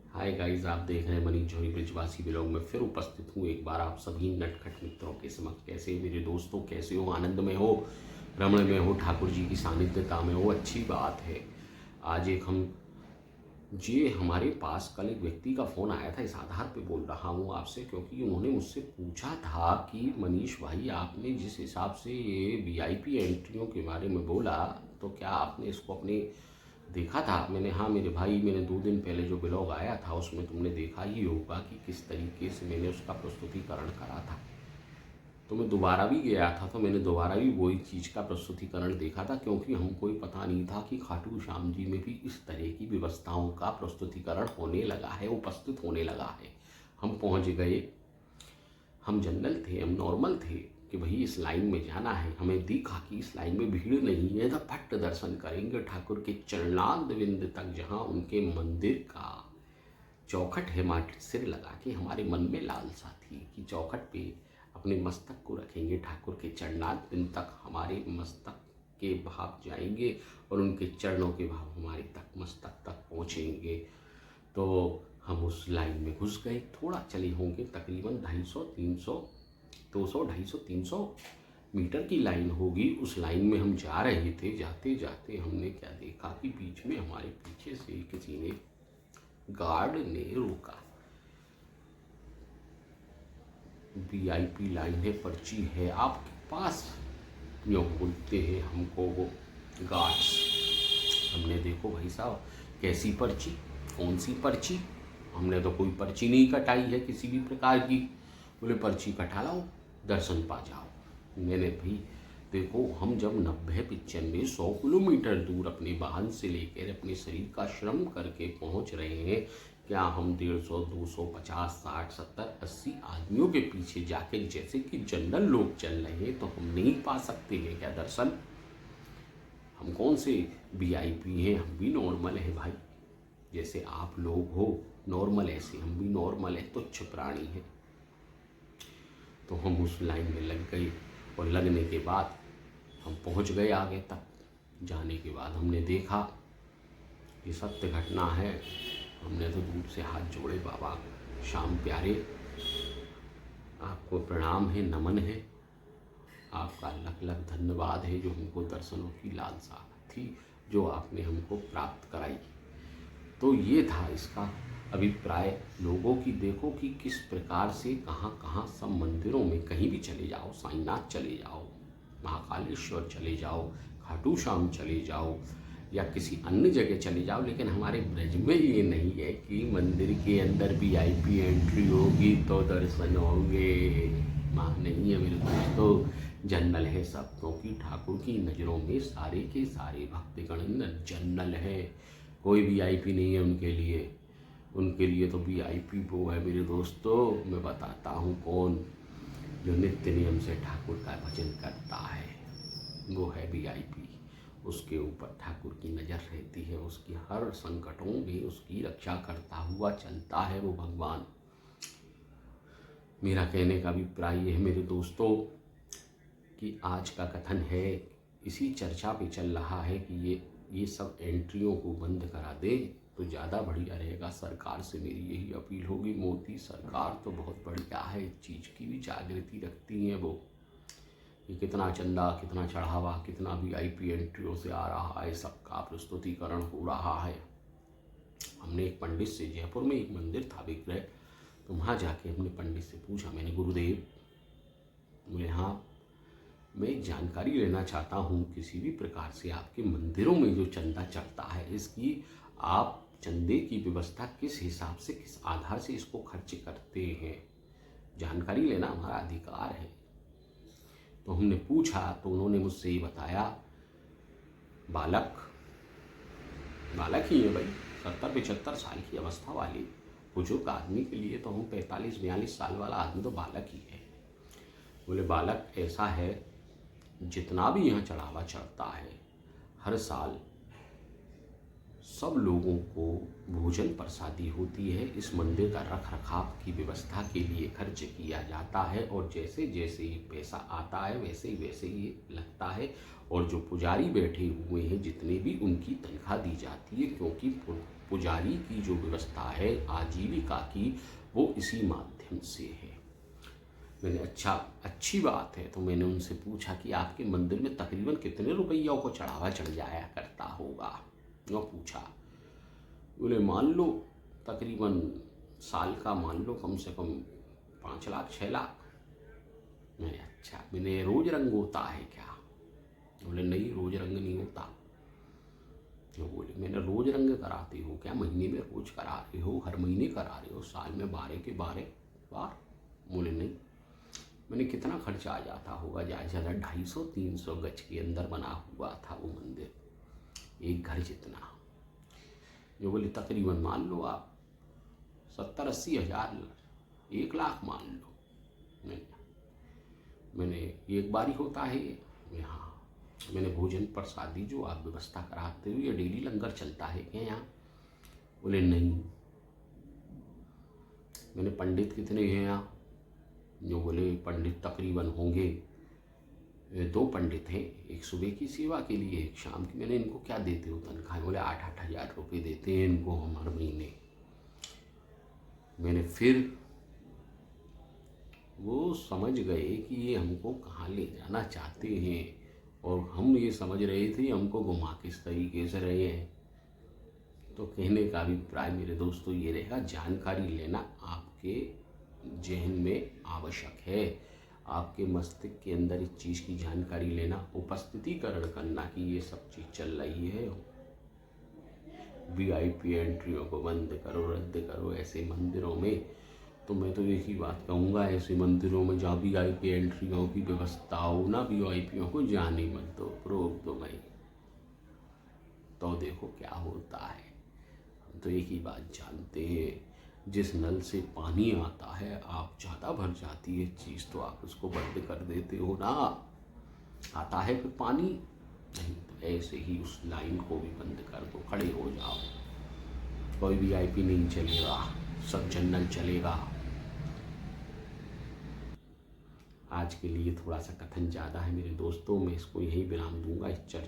Hi guys, आप देख रहे हैं मनीष जौहरी ब्रिजवासी ब्लॉग में फिर उपस्थित हूँ एक बार आप सभी नटखट मित्रों के समक्ष। कैसे मेरे दोस्तों, कैसे हो? आनंद में हो, रमण में हो, ठाकुर जी की सानिध्यता में हो, अच्छी बात है। आज एक हम जी हमारे पास कल एक व्यक्ति का फ़ोन आया था, इस आधार पे बोल रहा हूँ आपसे, क्योंकि उन्होंने मुझसे पूछा था कि मनीष भाई, आपने जिस हिसाब से ये वीआईपी एंट्रियों के बारे में बोला, तो क्या आपने इसको अपने देखा था? मैंने हाँ मेरे भाई, मैंने 2 दिन पहले जो ब्लॉग आया था उसमें तुमने देखा ही होगा कि किस तरीके से मैंने उसका प्रस्तुतिकरण करा था। तो मैं दोबारा भी गया था, तो मैंने दोबारा भी वही चीज़ का प्रस्तुतिकरण देखा था, क्योंकि हमको ही पता नहीं था कि खाटू श्याम जी में भी इस तरह की व्यवस्थाओं का प्रस्तुतिकरण होने लगा है, उपस्थित होने लगा है। हम पहुंच गए, हम जनरल थे, हम नॉर्मल थे कि भाई इस लाइन में जाना है। हमें दिखा कि इस लाइन में भीड़ नहीं है, तो फट दर्शन करेंगे ठाकुर के चरणार्विंद बिंद तक, जहाँ उनके मंदिर का चौखट है। माटी सिर लगा के हमारे मन में लालसा थी कि चौखट पे अपने मस्तक को रखेंगे, ठाकुर के चरणार्विंद तक हमारे मस्तक के भाव जाएंगे और उनके चरणों के भाव हमारे तक मस्तक तक पहुँचेंगे। तो हम उस लाइन में घुस गए। थोड़ा चले होंगे, तकरीबन 250-300 मीटर की लाइन होगी। उस लाइन में हम जा रहे थे। जाते जाते हमने क्या देखा कि बीच में हमारे पीछे से किसी ने, गार्ड ने रोका। वीआईपी लाइन है, पर्ची है आपके पास, यूँ बोलते हैं हमको वो गार्ड्स। हमने देखो भाई साहब, कैसी पर्ची, कौन सी पर्ची? हमने तो कोई पर्ची नहीं कटाई है किसी भी प्रकार की। बोले पर्ची कटा लाओ, दर्शन पा जाओ। मैंने भी देखो, हम जब 90-95-100 किलोमीटर दूर अपने वाहन से लेकर अपने शरीर का श्रम करके पहुंच रहे हैं, क्या हम 150, 200, 50, 60, 70, 80 आदमियों के पीछे जाके जैसे कि जनरल लोग चल रहे हैं, तो हम नहीं पा सकते हैं क्या दर्शन? हम कौन से वीआईपी हैं? हम भी नॉर्मल हैं भाई, जैसे आप लोग हो नॉर्मल, ऐसे हम भी नॉर्मल हैं, तुच्छ प्राणी हैं। तो हम उस लाइन में लग गए और लगने के बाद हम पहुंच गए आगे तक। जाने के बाद हमने देखा कि सत्य घटना है। हमने तो दूर से हाथ जोड़े, बाबा श्याम प्यारे, आपको प्रणाम है, नमन है, आपका लख लख धन्यवाद है, जो हमको दर्शनों की लालसा थी जो आपने हमको प्राप्त कराई। तो ये था इसका अभिप्राय लोगों की। देखो कि किस प्रकार से कहाँ कहाँ सब मंदिरों में, कहीं भी चले जाओ, साईनाथ चले जाओ, महाकालेश्वर चले जाओ, खाटू श्याम चले जाओ, या किसी अन्य जगह चले जाओ, लेकिन हमारे ब्रज में ये नहीं है कि मंदिर के अंदर वीआईपी एंट्री होगी तो दर्शन होंगे। माँ नहीं है मेरे दोस्तों, जनरल है सब, क्योंकि ठाकुर की नज़रों में सारे के सारे भक्तगण जनरल है। कोई वीआईपी नहीं है उनके लिए। उनके लिए तो वीआईपी वो है मेरे दोस्तों, मैं बताता हूँ कौन, जो नित्य नियम से ठाकुर का भजन करता है, वो है वीआईपी। उसके ऊपर ठाकुर की नज़र रहती है, उसकी हर संकटों में उसकी रक्षा करता हुआ चलता है वो भगवान। मेरा कहने का अभिप्राय ये है मेरे दोस्तों कि आज का कथन है, इसी चर्चा पे चल रहा है कि ये सब एंट्रियों को बंद करा दे तो ज़्यादा बढ़िया रहेगा। सरकार से मेरी यही अपील होगी। मोदी सरकार तो बहुत बढ़िया है, इस चीज़ की भी जागृति रखती हैं वो, कि कितना चंदा, कितना चढ़ावा, कितना वीआईपी एंट्रियों से आ रहा है, सबका प्रस्तुतिकरण हो रहा है। हमने एक पंडित से, जयपुर में एक मंदिर था विग्रह, तो वहाँ जाके हमने पंडित से पूछा, मैंने, गुरुदेव, बोले हाँ, मैं एक जानकारी लेना चाहता हूँ, किसी भी प्रकार से आपके मंदिरों में जो चंदा चढ़ता है, इसकी आप चंदे की व्यवस्था किस हिसाब से, किस आधार से इसको खर्च करते हैं? जानकारी लेना हमारा अधिकार है। तो हमने पूछा तो उन्होंने मुझसे ये बताया, बालक ही है भाई, 70-75 साल की अवस्था वाली बुजुर्ग आदमी के लिए तो हम 45-42 साल वाला आदमी तो बालक ही है। बोले बालक ऐसा है, जितना भी यहाँ चढ़ावा चढ़ता है, हर साल सब लोगों को भोजन प्रसादी होती है, इस मंदिर का रख रखाव की व्यवस्था के लिए खर्च किया जाता है, और जैसे जैसे ये पैसा आता है वैसे ही ये लगता है। और जो पुजारी बैठे हुए हैं जितने भी, उनकी तनख्वाह दी जाती है, क्योंकि पुजारी की जो व्यवस्था है आजीविका की, वो इसी माध्यम से है। मैंने अच्छी बात है। तो मैंने उनसे पूछा कि आपके मंदिर में तकरीबन कितने रुपयों को चढ़ावा चढ़ जाया करता होगा, यूँ पूछा। बोले मान लो तकरीबन साल का मान लो कम से कम 5 लाख 6 लाख। मैंने अच्छा, मैंने रोज रंग होता है क्या? बोले नहीं, रोज रंग नहीं होता। जो बोले मैंने रोज रंग कराते हो क्या? महीने में रोज करा रहे हो, हर महीने करा रहे हो, साल में 12 के 12 बार? बोले नहीं। मैंने कितना खर्चा आ जाता होगा? ज़्यादा से ज़्यादा 250-300 गज के अंदर बना हुआ था वो मंदिर, एक घर जितना। जो बोले तकरीबन मान लो आप 70-80 हज़ार, 1 लाख मान लो। मैंने एक बार ही होता है यहाँ। मैंने भोजन प्रसादी जो आप व्यवस्था कराते हो, ये डेली लंगर चलता है क्या यहाँ? बोले नहीं। मैंने पंडित कितने हैं यहाँ? जो बोले पंडित तकरीबन होंगे 2 पंडित हैं, एक सुबह की सेवा के लिए, एक शाम की। मैंने इनको क्या देते हो तनख्वाह? बोले 8-8 हज़ार रुपये देते हैं इनको हम हर महीने। मैंने फिर वो समझ गए कि ये हमको कहाँ ले जाना चाहते हैं, और हम ये समझ रहे थे हमको घुमा किस तरीके से रहे हैं। तो कहने का अभिप्राय मेरे दोस्तों ये रहेगा, जानकारी लेना आपके जहन में आवश्यक है। आपके मस्तिष्क के अंदर इस चीज़ की जानकारी लेना, उपस्थितिकरण करना कि ये सब चीज़ चल रही है। वीआईपी एंट्रियों को बंद करो, रद्द करो ऐसे मंदिरों में। तो मैं तो एक ही बात कहूँगा, ऐसे मंदिरों में जहाँ वीआईपी एंट्रियों की व्यवस्था हो ना, वीआईपीओं को जाने मत दो, रोक दो भाई। तो देखो क्या होता है। हम तो एक ही बात जानते हैं, जिस नल से पानी आता है आप ज़्यादा भर जाती है चीज़ तो आप उसको बंद कर देते हो ना, आता है फिर पानी नहीं। तो ऐसे ही उस लाइन को भी बंद कर दो, खड़े हो जाओ। कोई वीआईपी नहीं चलेगा, सब जनरल चलेगा। आज के लिए थोड़ा सा कथन ज़्यादा है मेरे दोस्तों, मैं इसको यही विराम दूंगा इस चर्चा